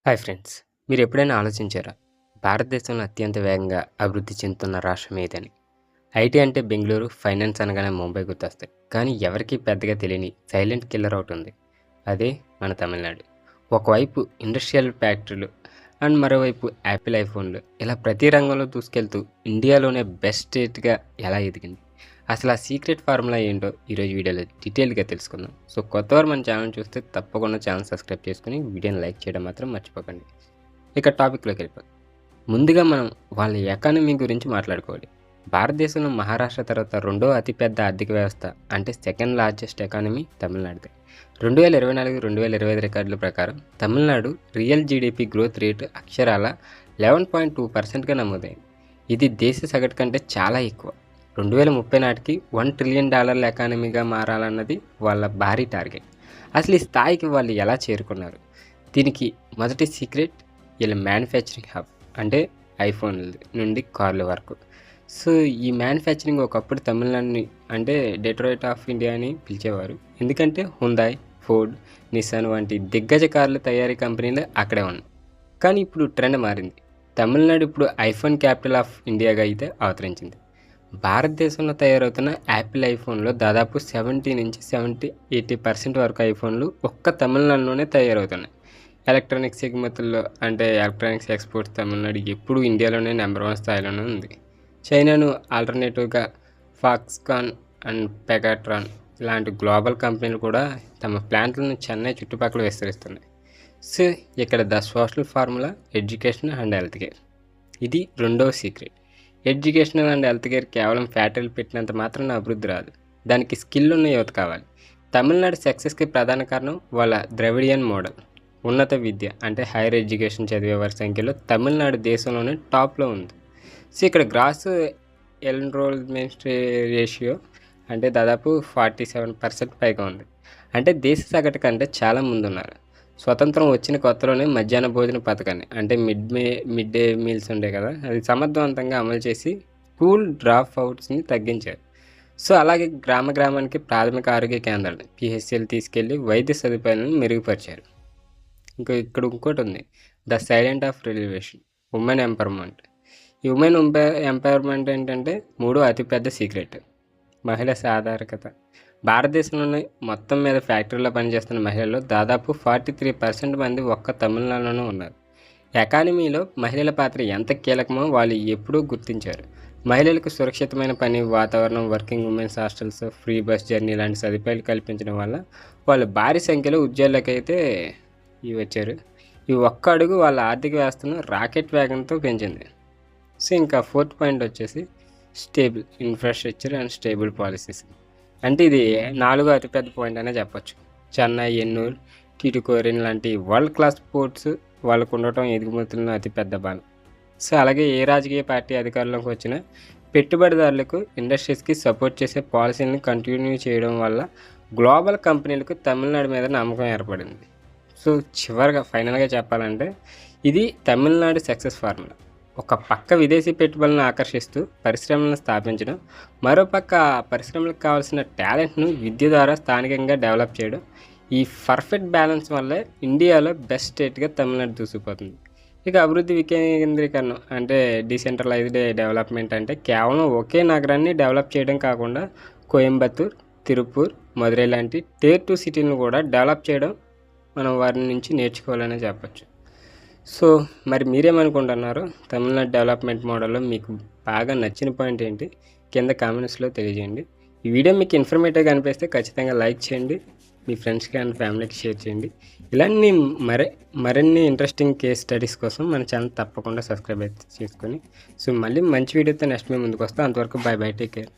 Hi friends. మీరు ఎప్పుడైనా ఆలోచించారా? భారతదేశంలో అత్యంత వేగంగా అభివృద్ధి చెందుతున్న రాష్ట్రం ఏదని? ఐటీ అంటే బెంగుళూరు, ఫైనాన్స్ అనగానే ముంబై గుర్తొస్తాయి. కానీ ఎవరికీ పెద్దగా తెలియని సైలెంట్ కిల్లర్ ఒకటి ఉంది. అదే మన తమిళనాడు. ఒకవైపు ఇండస్ట్రియల్ ఫ్యాక్టరీలు అండ్ మరోవైపు యాపిల్ ఐఫోన్లు ఇలా ప్రతి రంగంలో దూసుకెళ్తూ ఇండియాలోనే బెస్ట్ స్టేట్‌గా ఎలా ఎదిగింది? అసలు ఆ సీక్రెట్ ఫార్ములా ఏంటో ఈరోజు వీడియోలో డీటెయిల్‌గా తెలుసుకుందాం. సో కొత్తవారు మన ఛానల్ చూస్తే తప్పకుండా ఛానల్ సబ్స్క్రైబ్ చేసుకొని వీడియోని లైక్ చేయడం మాత్రం మర్చిపోకండి. ఇక టాపిక్‌లోకి వెళ్ళిపోదాం. ముందుగా మనం వాళ్ళ ఎకానమీ గురించి మాట్లాడుకోవాలి. భారతదేశంలో మహారాష్ట్ర తర్వాత రెండో అతిపెద్ద ఆర్థిక వ్యవస్థ అంటే సెకండ్ లార్జెస్ట్ ఎకానమీ తమిళనాడుదే. 2024, 2025 రికార్డుల ప్రకారం Tamil Nadu real GDP growth rate అక్షరాల 11.2%గా నమోదైంది. ఇది దేశ సగటు కంటే చాలా ఎక్కువ. 2030 నాటికి $1 ట్రిలియన్ ఎకానమీగా మారాలన్నది వాళ్ళ భారీ టార్గెట్. అసలు ఈ స్థాయికి వాళ్ళు ఎలా చేరుకున్నారు? దీనికి మొదటి సీక్రెట్ వీళ్ళ మ్యానుఫ్యాక్చరింగ్ హబ్ అంటే ఐఫోన్ల నుండి కార్ల వరకు. సో ఈ మ్యానుఫ్యాక్చరింగ్ ఒకప్పుడు తమిళనాడుని అంటే డెట్రాయిట్ ఆఫ్ ఇండియా అని పిలిచేవారు. ఎందుకంటే హుందాయ్, ఫోర్డ్, నిస్సాన్ వంటి దిగ్గజ కార్ల తయారీ కంపెనీలు అక్కడే ఉన్నాయి. కానీ ఇప్పుడు ట్రెండ్ మారింది. తమిళనాడు ఇప్పుడు ఐఫోన్ క్యాపిటల్ ఆఫ్ ఇండియాగా అయితే అవతరించింది. భారతదేశంలో తయారవుతున్న యాపిల్ ఐఫోన్లో దాదాపు 70-80% వరకు ఐఫోన్లు ఒక్క తమిళనాడులోనే తయారవుతున్నాయి. ఎలక్ట్రానిక్స్ ఎగుమతుల్లో అంటే ఎలక్ట్రానిక్స్ ఎక్స్పోర్ట్స్ తమిళనాడు ఎప్పుడూ ఇండియాలోనే నెంబర్ 1 స్థాయిలోనే ఉంది. చైనాను ఆల్టర్నేటివ్గా ఫాక్స్కాన్ అండ్ పెగాట్రాన్ ఇలాంటి గ్లోబల్ కంపెనీలు కూడా తమ ప్లాంట్లను చెన్నై చుట్టుపక్కల విస్తరిస్తున్నాయి. సో ఇక్కడ the social formula education and health care. ఇది రెండవ secret. Educational and health care కేవలం ఫ్యాక్టరీలు పెట్టినంత మాత్రాన అభివృద్ధి రాదు. దానికి స్కిల్ ఉన్న యువత కావాలి. తమిళనాడు సక్సెస్కి ప్రధాన కారణం వాళ్ళ ద్రవిడియన్ మోడల్. ఉన్నత విద్య అంటే హైయర్ ఎడ్యుకేషన్ చదివే వారి సంఖ్యలో తమిళనాడు దేశంలోనే టాప్లో ఉంది. సో ఇక్కడ గ్రాస్ ఎన్రోల్మెంట్ రేషియో అంటే దాదాపు 47% పైగా ఉంది. అంటే దేశ సగటు కంటే చాలా ముందున్నారు. స్వతంత్రం వచ్చిన కొత్తలోనే మధ్యాహ్న భోజన పథకాన్ని అంటే మిడ్ డే మీల్స్ ఉండే కదా, అది సమర్థవంతంగా అమలు చేసి స్కూల్ డ్రాప్ అవుట్స్ని తగ్గించారు. సో అలాగే గ్రామానికి ప్రాథమిక ఆరోగ్య కేంద్రాలు పిహెచ్సిలు తీసుకెళ్లి వైద్య సదుపాయాలను మెరుగుపరిచారు. ఇక్కడ ఇంకోటి ఉంది, the silent of revelation women empowerment. ఈ ఉమెన్ ఎంపవర్మెంట్ ఏంటంటే మూడో అతిపెద్ద సీక్రెట్ మహిళ సాధారణత. భారతదేశంలోనే మొత్తం మీద ఫ్యాక్టరీలో పనిచేస్తున్న మహిళల్లో దాదాపు 43% మంది ఒక్క తమిళనాడులోనే ఉన్నారు. ఎకానమీలో మహిళల పాత్ర ఎంత కీలకమో వాళ్ళు ఎప్పుడూ గుర్తించారు. మహిళలకు సురక్షితమైన పని వాతావరణం, working women's hostels, free bus journey లాంటి సదుపాయాలు కల్పించడం వల్ల వాళ్ళు భారీ సంఖ్యలో ఉద్యోగులకైతే వచ్చారు. ఈ ఒక్క అడుగు వాళ్ళ ఆర్థిక వ్యవస్థను రాకెట్ వేగంతో పెంచింది. సో ఇంకా ఫోర్త్ పాయింట్ వచ్చేసి stable infrastructure and stable policies. అంటే ఇది నాలుగో అతిపెద్ద పాయింట్ అనే చెప్పొచ్చు. చెన్నై, ఎన్నూరు, టిటుకోరిన్ లాంటి వరల్డ్ క్లాస్ పోర్ట్స్ వాళ్ళకు ఉండటం ఎగుమతులను అతిపెద్ద బలం. సో అలాగే ఏ రాజకీయ పార్టీ అధికారంలోకి వచ్చినా పెట్టుబడిదారులకు, ఇండస్ట్రీస్కి సపోర్ట్ చేసే పాలసీలను కంటిన్యూ చేయడం వల్ల గ్లోబల్ కంపెనీలకు తమిళనాడు మీద నమ్మకం ఏర్పడింది. సో చివరిగా ఫైనల్గా చెప్పాలంటే ఇది తమిళనాడు సక్సెస్ ఫార్ములా. ఒక పక్క విదేశీ పెట్టుబడులను ఆకర్షిస్తూ పరిశ్రమలను స్థాపించడం, మరోపక్క పరిశ్రమలకు కావాల్సిన టాలెంట్ను విద్య ద్వారా స్థానికంగా డెవలప్ చేయడం. ఈ పర్ఫెక్ట్ బ్యాలెన్స్ వల్లే ఇండియాలో బెస్ట్ స్టేట్గా తమిళనాడు దూసుకుపోతుంది. ఇక అభివృద్ధి వికేంద్రీకరణ అంటే డీసెంట్రలైజ్డ్ డెవలప్మెంట్ అంటే కేవలం ఒకే నగరాన్ని డెవలప్ చేయడం కాకుండా కోయంబత్తూర్, తిరుపూర్, మదురై లాంటి Tier 2 సిటీలను కూడా డెవలప్ చేయడం మనం వారి నుంచి నేర్చుకోవాలనే చెప్పచ్చు. సో మరి మీరేమనుకుంటున్నారో తమిళనాడు డెవలప్మెంట్ మోడల్లో మీకు బాగా నచ్చిన పాయింట్ ఏంటి కింద కామెంట్స్లో తెలియజేయండి. ఈ వీడియో మీకు ఇన్ఫర్మేటివ్గా అనిపిస్తే ఖచ్చితంగా లైక్ చేయండి, మీ ఫ్రెండ్స్కి అండ్ ఫ్యామిలీకి షేర్ చేయండి. ఇలాంటి మరిన్ని ఇంట్రెస్టింగ్ కేస్ స్టడీస్ కోసం మన ఛానల్ తప్పకుండా సబ్స్క్రైబ్ చేసుకొని సో మళ్ళీ మంచి వీడియోతో నెక్స్ట్ మేము ముందుకు వస్తాం. అంతవరకు బై టేక్ కేర్.